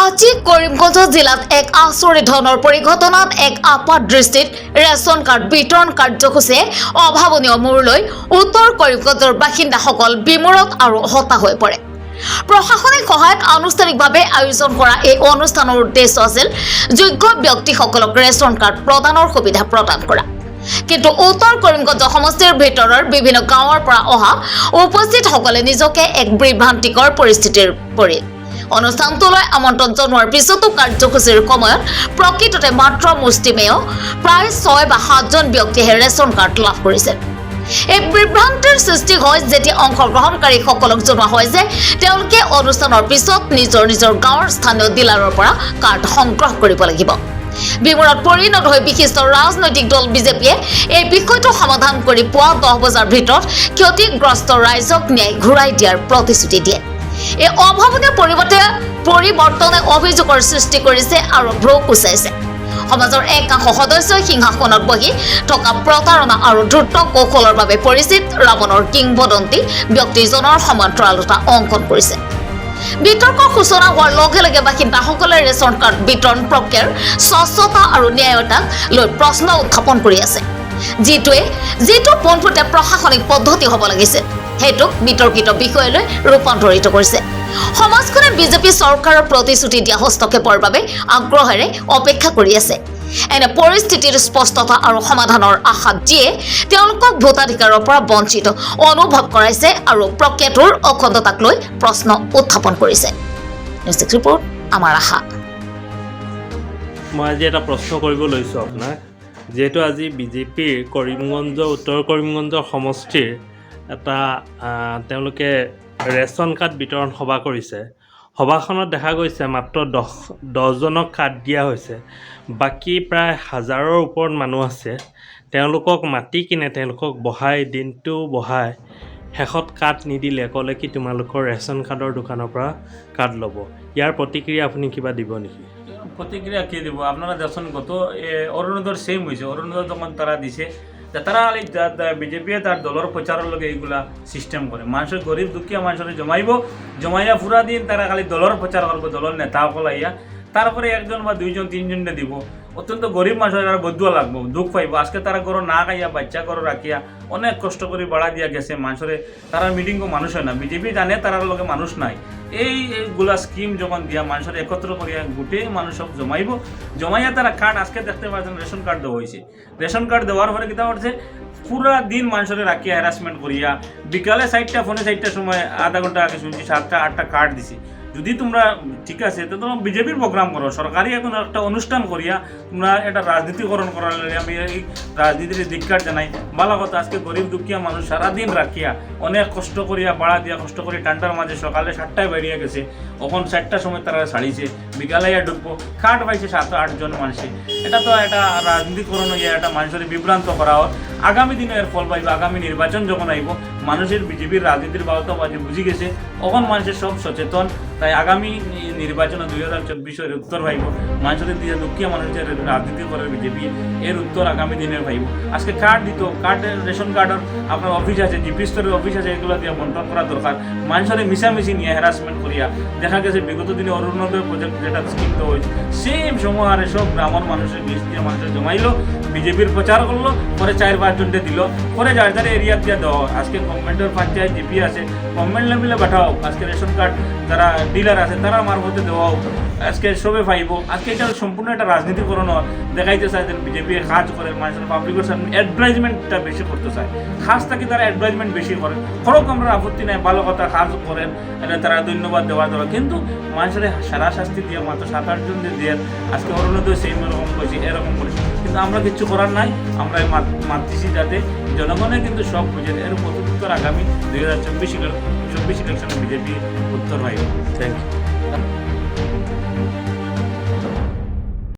আজি কৰিমগঞ্জ জিলাত এক আচৰিত ধৰণৰ পৰিঘটনাত এক আপাত দৃষ্টিত ৰেচন কাৰ্ড বিতৰণ কাৰ্যসূচীয়ে অভাৱনীয় মূৰ লৈ উত্তৰ কৰিমগঞ্জৰ বাসিন্দাসকল বিমূৰত আৰু হতাশ হৈ পৰে। প্ৰশাসনিক সহায়ত আনুষ্ঠানিকভাৱে আয়োজন কৰা এই অনুষ্ঠানৰ উদ্দেশ্য আছিল যোগ্য ব্যক্তিসকলক ৰেচন কাৰ্ড প্ৰদানৰ সুবিধা প্ৰদান কৰা। কিন্তু উত্তৰ কৰিমগঞ্জ সমষ্টিৰ ভিতৰৰ বিভিন্ন গাঁৱৰ পৰা অহা উপস্থিতসকলে নিজকে এক বিভ্ৰান্তিকৰ পৰিস্থিতিৰ পৰি অনুষ্ঠানটোলৈ আমন্ত্ৰণ জনোৱাৰ পিছতো কাৰ্যসূচীৰ সময়ত প্ৰকৃততে মাত্ৰ মুষ্টিমেয় প্ৰায় 6 বা 7 জন ব্যক্তিয়ে ৰেচন কাৰ্ড লাভ কৰিছে। এই বিভ্ৰান্তিৰ সৃষ্টি হয় যেতিয়া অংশগ্ৰহণকাৰীসকলক জনোৱা হয় যে তেওঁলোকে অনুষ্ঠানৰ পিছত নিজৰ গাঁৱৰ স্থানীয় ডিলাৰৰ পৰা কাৰ্ড সংগ্ৰহ কৰিব লাগিব। বিমূৰত পৰিণত হৈ বিশিষ্ট ৰাজনৈতিক দল বিজেপিয়ে এই বিষয়টো সমাধান কৰি পুৱা 10 বজাৰ ভিতৰত ক্ষতিগ্ৰস্ত ৰাইজক ন্যায় ঘূৰাই দিয়াৰ প্ৰতিশ্ৰুতি দিয়ে। এই অভাৱনীয় পৰিৱৰ্তনে অভিযোগৰ সৃষ্টি কৰিছে আৰু ভ্ৰু কুচাইছে। সমাজৰ একাংশ সদস্যই সিংহাসনত বহি থকা প্ৰতাৰণা আৰু দ্ৰুত কৌশলৰ বাবে পৰিচিত ৰাৱণৰ কিংবদন্তি ব্যক্তিজনৰ সমান্তৰালতা অংকন কৰিছে। বিতৰ্কৰ সূচনা হোৱাৰ লগে লগে বাসিন্দাসকলে ৰেচন কাৰ্ড বিতৰণ প্ৰক্ৰিয়াৰ স্বচ্ছতা আৰু ন্যায়তাক লৈ প্ৰশ্ন উত্থাপন কৰি আছে। যিটো পোনপটীয়া প্ৰশাসনিক পদ্ধতি হ'ব লাগিছিল সেইটোক বিতৰ্কিত বিষয়লৈ ৰূপান্তৰিত কৰিছে। সমাজখনে বিজেপি চৰকাৰৰ প্ৰতিশ্ৰুতি দিয়া হস্তক্ষেপৰ বাবে আগ্ৰহেৰে অপেক্ষা কৰি আছে। এনে পৰিস্থিতিৰ স্পষ্টতা আৰু সমাধানৰ আশাত যিয়ে তেওঁলোকক ভোটাধিকাৰৰ পৰা বঞ্চিত অনুভৱ কৰাইছে আৰু প্ৰক্ৰিয়াটোৰ অখণ্ডতাক লৈ প্ৰশ্ন উত্থাপন কৰিছে। নিউজ ডেস্ক ৰিপৰ্ট আমাৰ আশা। মই আজি এটা প্ৰশ্ন কৰিব লৈছোঁ আপোনাক। যিহেতু আজি বিজেপিৰ উত্তৰ কৰিমগঞ্জৰ সমষ্টিৰ এটা তেওঁলোকে ৰেচন কাৰ্ড বিতৰণ সভা কৰিছে। সভাখনত দেখা গৈছে মাত্ৰ 10 জনক কাৰ্ড দিয়া হৈছে। বাকী প্ৰায় 1000ৰ ওপৰত মানুহ আছে। তেওঁলোকক মাতি কিনে তেওঁলোকক দিনটো বহাই শেষত কাৰ্ড নিদিলে ক'লে কি তোমালোকৰ ৰেচন কাৰ্ডৰ দোকানৰ পৰা কাৰ্ড ল'ব। ইয়াৰ প্ৰতিক্ৰিয়া আপুনি কিবা দিব নেকি? প্রতিক্রিয়া কে দেবো আপনারা দেখুন গত অরুণোদয় সেম হয়েছে। অরুণোদয় যখন তারা দিছে তারা বিজেপি তার দলের প্রচারের লগে এইগুলা সিস্টেম করে মানুষের গরিব দুঃখীয়া মানুষের জমাইয়া পুরা দিন তারা খালি দলের প্রচার করবো, দলের নেতাসকল আইয়া তারপরে 1 জন বা 2 জন 3 জনকে দিব। অত্যন্ত গরিব মানুষের তারা বদুয়া লাগবো, দুঃখ পাইব। আজকে তারা ঘর না খাইয়া বাচ্চা ঘর রাখিয়া অনেক কষ্ট করে বাড়া দিয়া গেছে মানুষের। তারা মিটিংও মানুষ হয় না, বিজেপি জানে তার লগে মানুষ নাই। এইগুলা স্কিম যখন দিয়া মানুষের একত্র করিয়া গোটেই মানুষ সব জমাইয়া তারা কার্ড আজকে দেখতে পাচ্ছেন রেশন কার্ড দেওয়া হয়েছে। রেশন কার্ড দেওয়ার পরে কিতা করছে পুরা দিন মানুষের রাখিয়া হ্যারাসমেন্ট করিয়া বিকালে 4টা ফোনে 4টার সময় আধা ঘন্টা আগে শুনছি 7টা 8টা কার্ড দিছি। যদি তোমরা ঠিক আছে তো তোমরা বিজেপির প্রোগ্রাম করো, সরকারি এখন একটা অনুষ্ঠান করিয়া তোমরা এটা রাজনীতিকরণ করার আমি এই রাজনীতির ধিক্কার জানাই। ভালো কথা, আজকে গরিব দুঃখীয়া মানুষ সারাদিন রাখিয়া অনেক কষ্ট করিয়া বাড়া দিয়া কষ্ট করে টান্টার মাঝে সকালে 7টায় বেরিয়ে গেছে, এখন 4টার সময় তারা ছাড়িয়েছে, বিকালে ঢুকবো কার্ড পাইছে 7-8 জন মানুষে। এটা তো একটা রাজনীতিকরণ হইয়া একটা মানুষের বিভ্রান্ত করা হয়। আগামী দিনে এর ফল পাইব। আগামী নির্বাচন যখন আইব মানুষের বিজেপির রাজনীতির বাজে বুঝি গেছে, তখন মানুষের সব সচেতন। তাই আগামী নির্বাচন 2024 উত্তর ভাইব মানুষের দিয়ে দুঃখীয় মানুষের রাজনীতি করে বিজেপি এর উত্তর আগামী দিনের ভাইব। আজকে কার্ড দিত, রেশন কার্ডের আপনার অফিস আছে, জিপি স্তরের অফিস আছে, এগুলো দিয়ে বন্টন করা দরকার। মানুষের মিশামিশি নিয়ে হ্যারাসমেন্ট করিয়া দেখা গেছে বিগত দিনে অরুণোদয় প্রজেক্ট যেটা স্কিম দেওয়া হয়েছে সেম সময় আর সব গ্রামের মানুষের লিস্ট দিয়ে মানুষের জমাইলো, বিজেপির প্রচার করলো, পরে 4-5 জনকে দিল, পরে যার যার এরিয়া দিয়ে দেওয়া। আজকে গভর্নমেন্টের পঞ্চায়েত জিপি আছে, গভর্নমেন্ট লেভেলে পাঠাও। আজকে রেশন কার্ড যারা ডিলার আছে তারা মারফতে দেওয়াও আজকে সবে পাইব। আজকে এটা সম্পূর্ণ একটা রাজনীতিকরণ দেখাইতে চায় যে বিজেপি কাজ করে মানুষের পাবলিকের সামনে অ্যাডভার্টাইজমেন্টটা বেশি করতে চায়। খাস থাকি তারা অ্যাডভার্টাইজমেন্ট বেশি করে, খরচ আমরা আপত্তি নাই, ভালো কথা কাজ করেন, এটা তারা ধন্যবাদ দেওয়া দরকার। কিন্তু মানুষের সারা শাস্তি দিয়ে মাত্র 7-8 জন দিয়ে আজকে অরুণোদয় সেই এরকম করেছি এরকম করেছি, কিন্তু আমরা কিচ্ছু করার নাই। আমরা মানতেছি যাতে জনগণের কিন্তু সব বুঝে এর প্রত্যুত্তর আগামী 2024 ইলেকশনে বিজেপি উত্তর হয়। Thank U.